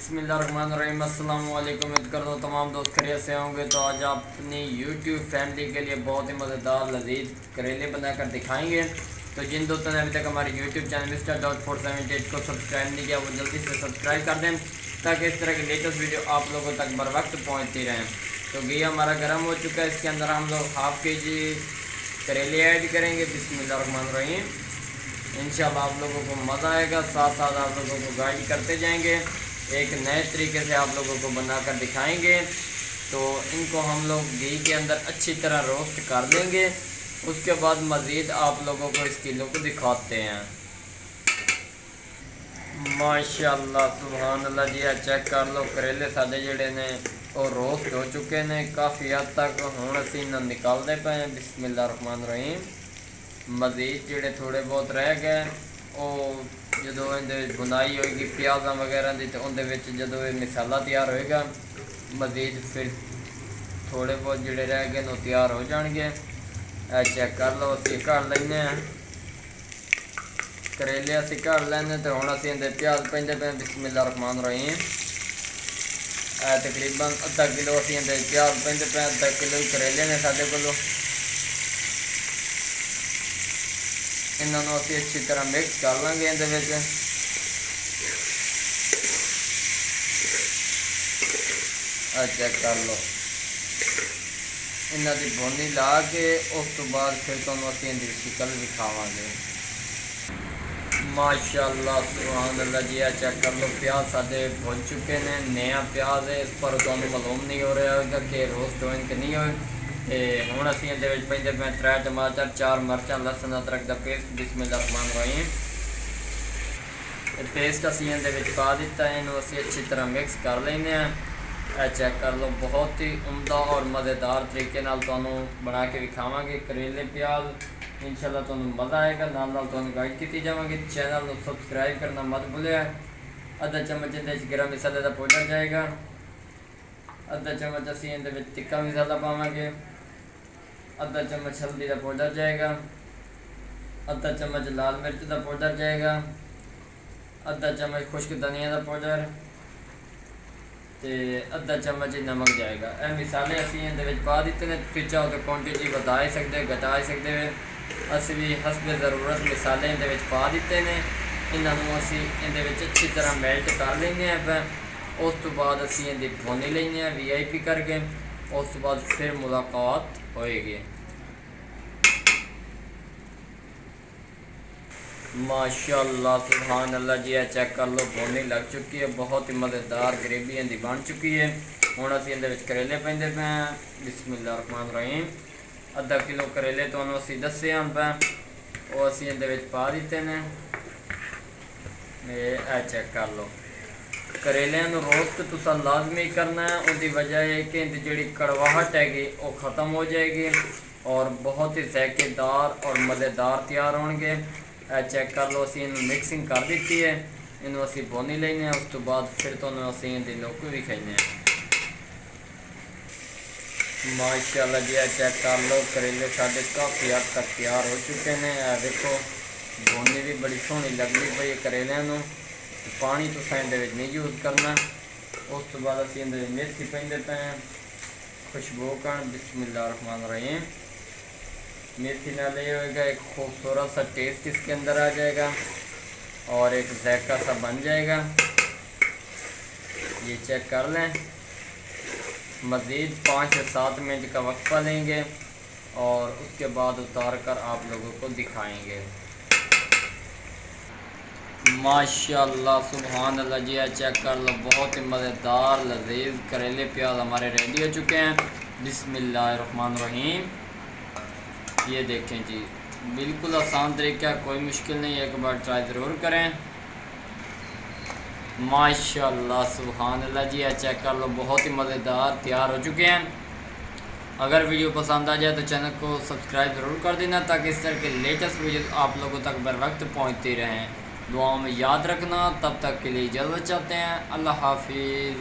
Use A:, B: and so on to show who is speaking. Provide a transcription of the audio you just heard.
A: बिस्मिल्लाहिर्रहमानिर्रहीम। अस्सलाम वालेकुम। उम्मीद करता हूँ तमाम दोस्त खैरियत से होंगे। तो आज आप अपनी यूट्यूब फैमिली के लिए बहुत ही मज़ेदार लजीज करेले बनाकर दिखाएंगे। तो जिन दोस्तों ने अभी तक हमारे यूट्यूब चैनल मिस्टर.478 को सब्सक्राइब नहीं किया वो जल्दी से सब्सक्राइब कर दें ताकि इस तरह की लेटेस्ट वीडियो आप लोगों तक बर वक्त पहुँचती रहें। तो घी हमारा गर्म हो चुका है, इसके अंदर हम लोग हाफ़ kg करेले ऐड करेंगे। बिस्मिल्लाहिर्रहमानिर्रहीम। इंशाल्लाह आप लोगों को मज़ा आएगा, साथ साथ आप लोगों को गाइड करते जाएंगे, एक नए तरीके से आप लोगों को बनाकर दिखाएंगे। तो इनको हम लोग घी के अंदर अच्छी तरह रोस्ट कर देंगे। उसके बाद मज़ीद आप लोगों को इस किलो को दिखाते हैं। माशाल्लाह सुभान अल्लाह जी, चेक कर लो करेले साडे जिहड़े ने और रोस्ट हो चुके ने काफ़ी हद तक। हुण असीं इन्हां निकालते पे हैं। बिस्मिल्लाहिर्रहमानिर्रहीम। मज़ीद जिहड़े थोड़े बहुत रह गए वो जो बुनाई होएगी प्याज़ा वगैरह की, तो उनके जो मसाला तैयार होएगा मज़ीद फिर थोड़े बहुत जिहड़े रह गए वो तैयार हो जाएंगे। चेक कर लो, असीं कढ़ लैने करेले, असीं कढ़ लैने। तो हुण असीं इहदे प्याज पैंदे पे। बिस्मिल्लाहिर्रहमानिर्रहीम। तकरीबन अद्धा किलो असीं इहदे प्याज पैंदे पे। अद्धा किलो करेले ने साडे कोलों। इन्होंने असीं अच्छी तरह मिक्स कर लेंगे। ये चेक कर लो, इन्हों की भुनी ला के उस तो बाद फिर तुहानूं असीं इहदी शक्ल विखावांगे। माशाअल्लाह सुभान अल्लाह जी, चेक कर लो प्याज साडे भुन चुके हैं। नया प्याज है, इस पर तुहानूं मालूम नहीं हो रहा होगा कि रोस्ट होए कि नहीं होए। तो हुण असीं इहदे विच पैंदे पे 3 टमाटर, 4 मिर्चां, लसन अदरक का पेस्ट। बिस्मिल्लाहिर्रहमानिर्रहीम। पेस्ट असीं इहदे विच पा दिता है, इन्हूं असीं अच्छी तरह मिक्स कर लैंदे हैं। चेक कर लो, बहुत ही उम्दा और मज़ेदार तरीके नाल तुहानूं बना के विखावांगे करेले प्याज। इंशाल्लाह तुहानूं मज़ा आएगा, नाल नाल तुहानूं गाइड की जावांगी। चैनल को सबसक्राइब करना मत भुलिया। आधा चम्मच इहदे विच गरम मसाले का पाउडर जाएगा। आधा चम्मच असीं इहदे विच तिक्का मसाला पावांगे। आधा चम्मच हल्दी का पाउडर जाएगा। आधा चम्मच लाल मिर्च का पाउडर जाएगा। आधा चम्मच खुश्क धनिया का पाउडर ते आधा चम्मच ही नमक जाएगा। यह मिसाले असीं इहदे विच पा दिते ने। फिर चाहो तो क्वांटिटी बढ़ा सकते, घटा सकते हो। असीं भी हसबे ज़रूरत मिसाले इहदे विच पा दिते ने। इन्हों असीं इहदे विच अच्छी तरह मेल्ट कर लैंदे हैं। उस तो बाद असीं इहदी भुन लैंदे हैं VIP करके। उस तो बाद फिर मुलाकात होएगी। माशाअल्लाह सुभान अल्लाह जी, चेक कर लो भुनी लग चुकी है, बहुत ही मज़ेदार ग्रेवी इहदी बन चुकी है। हुण असीं इहदे विच करेले पैंदे पे हैं। बिस्मिल्लाहिर्रहमानिर्रहीम। आधा किलो करेले तुहानूं असीं दस्से हन पे, वो असीं इहदे विच पा दिते ने। चेक कर लो, करेलिਆਂ ਨੂੰ रोस्ट तुसां लाजमी करना है। उसकी वजह है कि इहदी जिहड़ी कड़वाहट हैगी वो ख़त्म हो जाएगी और बहुत ही ज़ायकेदार और मज़ेदार तैयार होंगे। चेक कर लो, असीं इन्हूं मिक्सिंग कर दी है। इन्हूं असीं भुन लैंदे हैं। उस तो बाद फिर तुहानूं असीं इहदी लुक विखाइने हैं। माशाअल्लाह जी, चेक कर लो करेले साडे काफ़ी हद तक तैयार हो चुके हैं। देखो भुनी भी बड़ी सोहनी लगती पई है करेलिਆਂ ਨੂੰ। पानी तो इहदे विच नहीं यूज़ करना। उस तो बाद असीं इहदे विच मेथी पैंदे पे हैं खुशबू कण। बिस्मिल्लाहिर्रहमानिर्रहीम। मेथी नाल ये होएगा एक खूबसूरत सा टेस्ट इसके अंदर आ जाएगा और एक जायका सा बन जाएगा। ये चेक कर लें। मज़ीद 5 से 7 मिनट का वक्फा लेंगे और उसके बाद उतार कर आप लोगों को दिखाएंगे। माशाअल्लाह सुभान अल्लाह जी, चेक कर लो, बहुत ही मज़ेदार लजीज करेले प्याज हमारे रेडी हो चुके हैं। बिस्मिल्लाहिर्रहमानिर्रहीम। ये देखें जी, बिल्कुल आसान तरीका, कोई मुश्किल नहीं है, एक बार ट्राई ज़रूर करें। माशाअल्लाह सुभान अल्लाह जी, चेक कर लो, बहुत ही मज़ेदार तैयार हो चुके हैं। अगर वीडियो पसंद आ जाए तो चैनल को सब्सक्राइब ज़रूर कर देना ताकि इस तरह के लेटेस्ट वीडियो आप लोगों तक बर वक्त पहुँचती रहें। दुआओं में याद रखना। तब तक के लिए इजाज़त चाहते हैं। अल्लाह हाफिज़।